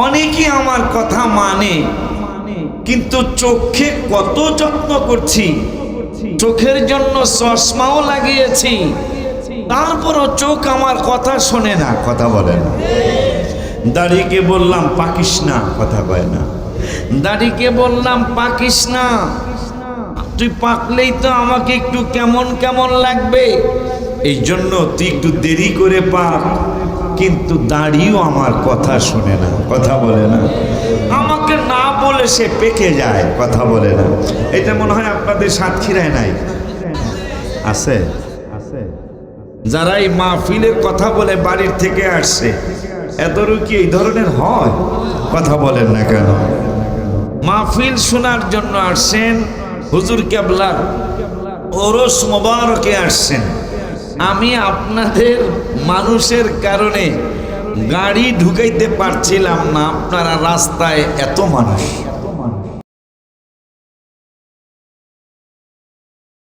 অনেকে আমার কথা মানে, কিন্তু চোখে কত যত্ন করছি, চোখের জন্য চশমাও লাগিয়েছি, তারপরও চোখ আমার কথা শোনে না, কথা বলে না। দাড়িকে বললাম পাকিস না, কথা কয় না। দাড়িকে বললাম পাকিস না, তুই পাকলেই তো আমাকে একটু কেমন কেমন লাগবে, এই জন্য তুই একটু দেরি করে পাক। কিন্তু দাড়িও আমার কথা শুনে না, কথা বলে না। আমাকে না বলে সে পেকে যায়, কথা বলে না। এটা মনে হয় আপনাদের সাতক্ষীরায় নাই, আছে? যারা এই মাহফিলের কথা বলে বাড়ির থেকে আসছে, এদেরও কি এই ধরনের হয়? কথা বলেন না কেন? মাহফিল শোনার জন্য আসছেন, হুজুর কেবলা ওরস মোবারকে আসছেন। আমি আপনাদের মানুষের কারণে গাড়ি ঢুকাইতে পারছিলাম না, আপনারা রাস্তায় এত মানুষ।